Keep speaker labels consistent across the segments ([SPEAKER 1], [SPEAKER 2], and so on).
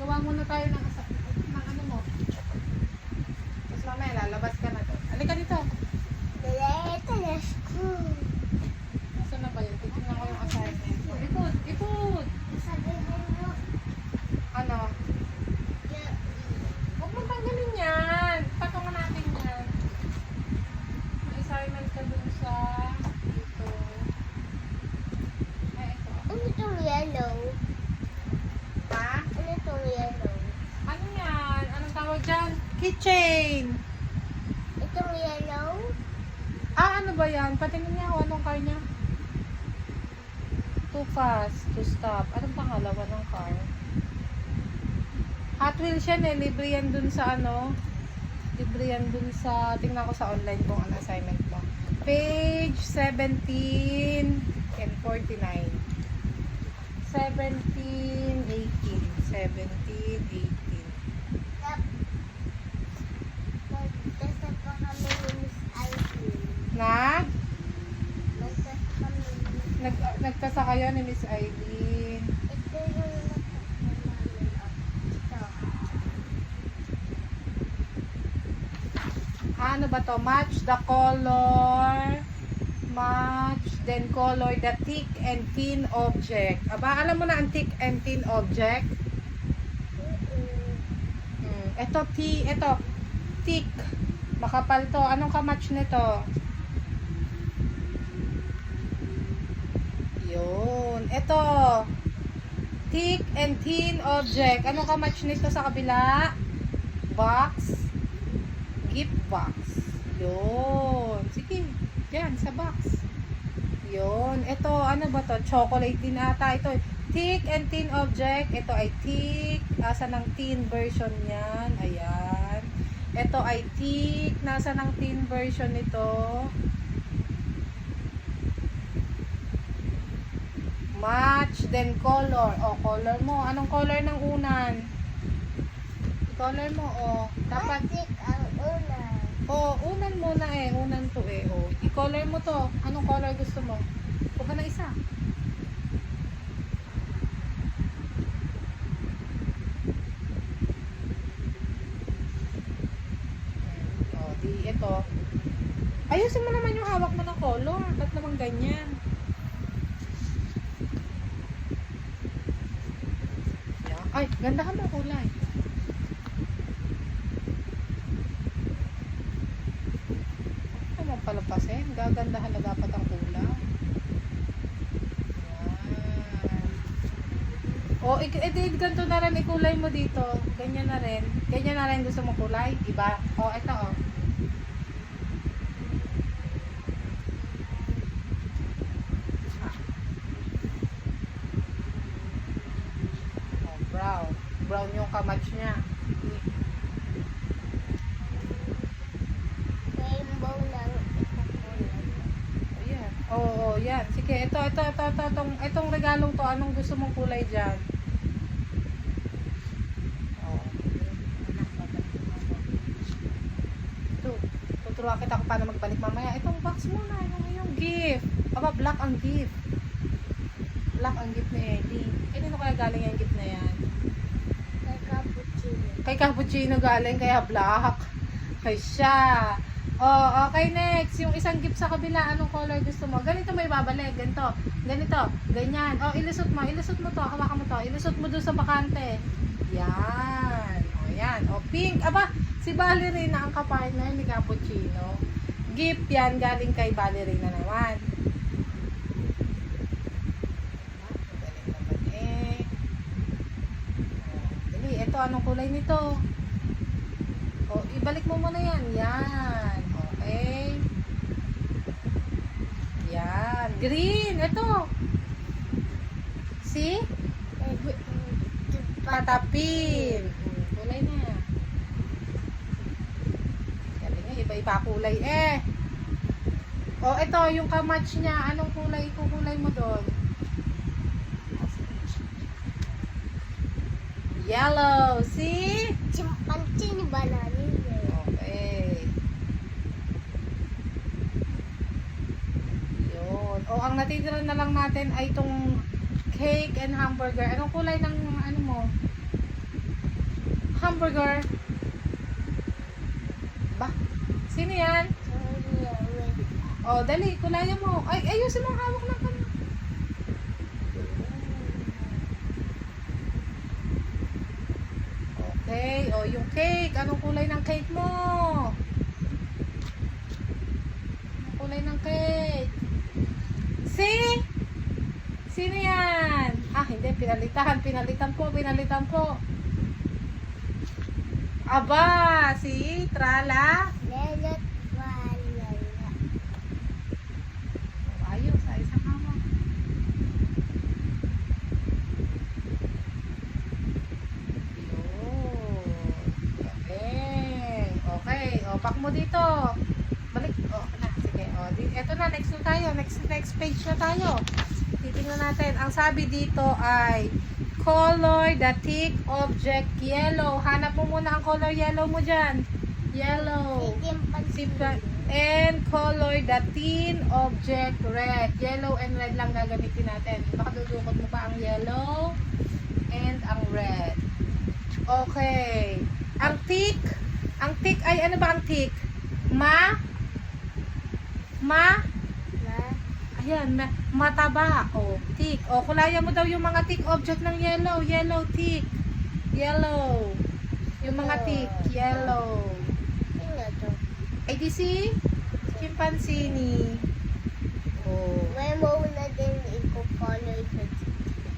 [SPEAKER 1] gawa muna tayo ng ano mo. Tapos mamaya, lalabas ka na to. Halika dito.
[SPEAKER 2] Ito na school.
[SPEAKER 1] Saan na ba yun? Titignan ko yung assignment ko. Ipod! Ipod!
[SPEAKER 2] Sabi mo,
[SPEAKER 1] Ano? Huwag mo tanggalin yan. Patungan natin yan. May assignment ka dun sa dito. Ay, ito.
[SPEAKER 2] ano itong yellow?
[SPEAKER 1] Ha?
[SPEAKER 2] Ano itong yellow?
[SPEAKER 1] Ano yan? Anong tawag dyan? Keychain!
[SPEAKER 2] Itong yellow?
[SPEAKER 1] Ah, ano ba yan? Patingin niya ako. Anong car niya? Too fast to stop. Anong pangalawa ng car? Hot Wheels yan eh. Libre yan dun sa ano. Libre yan dun sa... Tingnan ko sa online kung ano assignment mo. Page 17 and 49. 17, 18. 17, 18.
[SPEAKER 2] Tap. Magtasa pa kami ni Miss Ivy.
[SPEAKER 1] Na?
[SPEAKER 2] Magtasa kami ni
[SPEAKER 1] Nagtasa kayo ni Miss Eileen.
[SPEAKER 2] Ito yung nakasama namin. Ito.
[SPEAKER 1] Ano ba to? Match the color. Match, then color the thick and thin object. Aba, alam mo na ang thick and thin object? Ito, thick. Makapal to. Anong kamatch nito? Yun. Ito. Thick and thin object. Anong kamatch nito sa kabila? Box. Gift box. Yun. Sige. Yan, sa box. Yun. Ito, ano ba to? Chocolate din ata. Ito, thick and thin object. Ito ay thick. Asa ng thin version yan. Ayan. Ito ay thick. Nasa ng thin version nito. Match, then color. O, color mo. Anong color ng unan? Color mo, o. Dapat,
[SPEAKER 2] Plastic ang una.
[SPEAKER 1] o, unan muna eh. Unan to eh, o. I-color mo to. Anong color gusto mo? Kuha na isa. O, di, ito. Ayusin mo naman yung hawak mo ng color. Ba't naman ganyan? Yan. Ay, ganda ka mo kulay. Ano mong palapasin? Gagandahan na dapat ang kulay. Yan. O, ganito na rin ikulay mo dito. Ganyan na rin. Ganyan na rin gusto mong kulay. Iba. O, ito o. Brown. Brown yung kamatch niya.
[SPEAKER 2] Rainbow ng isang kulay.
[SPEAKER 1] Ayan. Oo, yan. Sige, ito. Itong regalong to, anong gusto mong kulay dyan? Oo. Ito. Tuturuan kita kung paano magbalik mamaya. Itong box muna. Yung gift. Aba, black ang gift. Black ang gift ni Eddie. Kanino kaya galing yung gift na yan?
[SPEAKER 2] Kay cappuccino.
[SPEAKER 1] Kay Cappuccino galing, kaya black. Kay siya. Oh, okay, next. Yung isang gift sa kabila, anong color gusto mo? Ganito may babalik. Ganito. Ganito. Ganyan. Oh, ilusot mo. Ilusot mo to. Hawakan mo to. Ilusot mo dun sa bakante. Yan. Oh, yan. Oh, pink. Aba, si Ballerina ang kapartner ni Cappuccino. Gift yan galing kay Ballerina naman. Galing naman eh. Dali, ito anong kulay nito? O, ibalik mo muna yan. Yan. Okay. Yan. Green. Ito. See? Patapin. Kulay na. Galing nga. Iba-iba kulay eh. O, ito. Yung kamatch niya. Anong kulay? Kukulay mo doon? Yellow. See?
[SPEAKER 2] Chimpanzee ba na niya?
[SPEAKER 1] Okay. Yun. O, ang natitira na lang natin ay itong cake and hamburger. Anong kulay ng ano mo? Hamburger. Ba? Sino yan? Oh, dali, kulayan mo. Ay, ayusin mo ang hawak ng kamay. Okay, oh, yung cake. Anong kulay ng cake mo? Anong kulay ng cake? See? Sino yan? Ah, hindi, pinalitan. Pinalitan ko. Aba, si Trala. Ayos, ayos ang hawak. Okay. O, pack mo dito. Balik. O, na. Sige. O, eto na. Next na tayo. Next page na tayo. Titingnan natin. Ang sabi dito ay color the thick object yellow. Hanap mo muna ang color yellow mo dyan. Yellow. And color the thin object red. Yellow and red lang gagamitin natin. Baka dudukot mo pa ang yellow and ang red. Okay. Ang thick ay ano ba ang thick? Ayan, mataba. O, thick. O, kulayan mo daw yung mga thick object ng yellow. Yellow, thick. Yellow. Yung mga thick. Yellow. Ay, di si chimpanzee. Oh.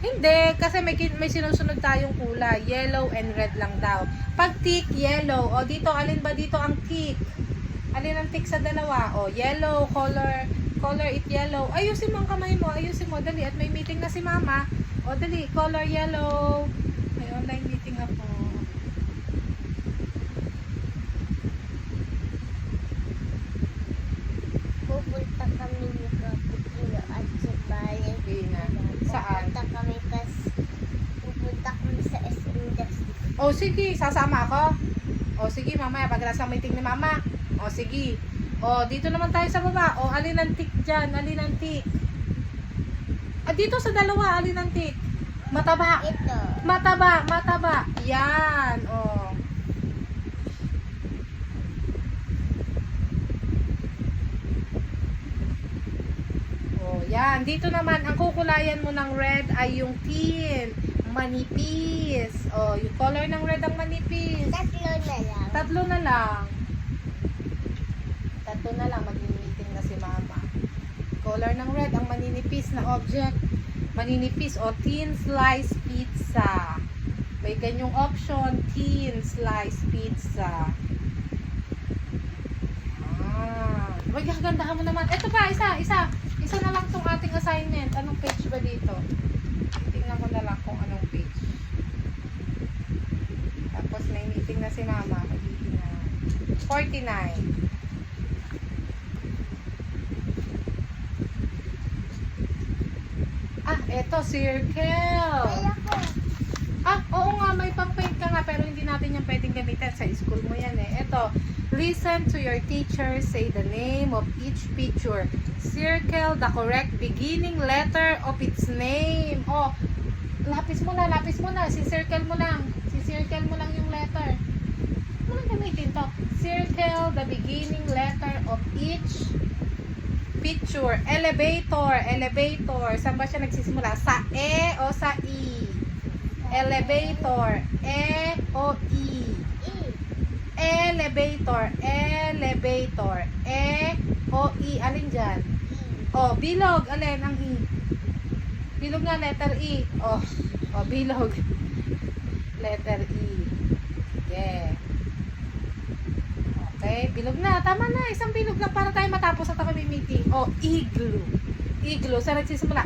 [SPEAKER 1] Hindi, kasi may sinusunod tayong kulay. Yellow and red lang daw. Pag thick, yellow. O, dito, alin ba dito ang thick? Alin ang thick sa dalawa? O, yellow, color it yellow. Ayusin mo ang kamay mo. Ayusin mo. Dali. At may meeting na si mama. O, dali. Color yellow. May online meeting ako.
[SPEAKER 2] Pupunta kami ni Kapitino at si Bayan.
[SPEAKER 1] Saan?
[SPEAKER 2] Pupunta kami sa SM Justice.
[SPEAKER 1] O, sige. Sasama ako. O, sige, mamaya. Pag nasa meeting ni mama. O, sige. O, dito naman tayo sa baba. O, alin ang tick dyan? Alin ang tick? Dito sa dalawa, alin ang tick? Mataba.
[SPEAKER 2] Ito.
[SPEAKER 1] Mataba. Yan. O. O, yan. Dito naman, ang kukulayan mo ng red ay yung thin. Manipis. O, yung color ng red ang manipis.
[SPEAKER 2] Tatlo na lang.
[SPEAKER 1] Tatlo na lang, mag-meeting na si mama. Color ng red, ang maninipis na object. Maninipis o thin slice pizza. May ganyong option, thin slice pizza. Uy, gagandahan mo naman. Ito pa, isa na lang tong ating assignment. Anong page ba dito? Tingnan ko na lang kung anong page. Tapos may meeting na si mama. Magiging na 49. Eto, circle. Oo nga, may pang-paint ka nga, pero hindi natin yan pwedeng gamitin. Sa school mo yan eh. Eto, listen to your teacher, say the name of each picture. Circle the correct beginning letter of its name. Oh, lapis mo na. Si-circle mo lang yung letter. Ano lang gamitin to? Circle the beginning letter of each picture. Elevator. Saan ba siya nagsisimula? Sa E o sa I? Elevator. E o I? Elevator. E o I. Alin dyan? O, bilog. Alin ang I? Bilog nga, letter I. O, bilog. Letter I. Yeah. Okay, bilog na. Tama na. Isang bilog lang para tayo matapos at kami meeting. O, igloo. Saan nagsisimula?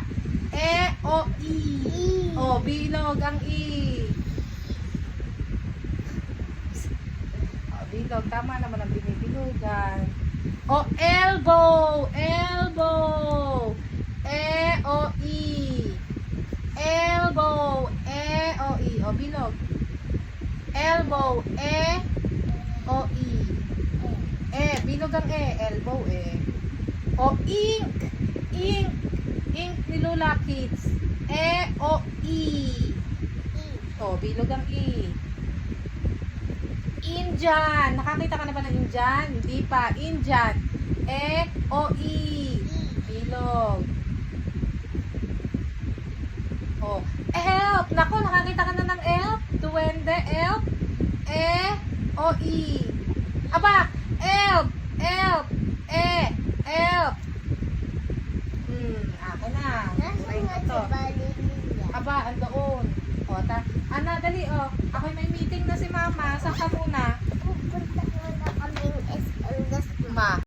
[SPEAKER 1] E o I. O, bilog ang I. O, bilog. Tama naman ang binibilugan. O, elbow. E o I. Elbow. E o I. O, bilog. Elbow. E o I. Bilog ang elbow O, ink ni Lola Kids. E o I. O, bilog ang I. Indian. Nakakita ka na ba ng Indian? Hindi pa. Indian. E, O, I. Bilog. Oh. Elf. Nako, nakakita ka na ng elf? Duwende, elf. E, O, I. Aba, elf. Elf. E, elf. Ako na. Buray ko to. Aba, andoon. O, Ana, dali, o. Ako'y may meeting na si mama. Saan ka muna?
[SPEAKER 2] Pupunta muna kaming SL.
[SPEAKER 1] Ma.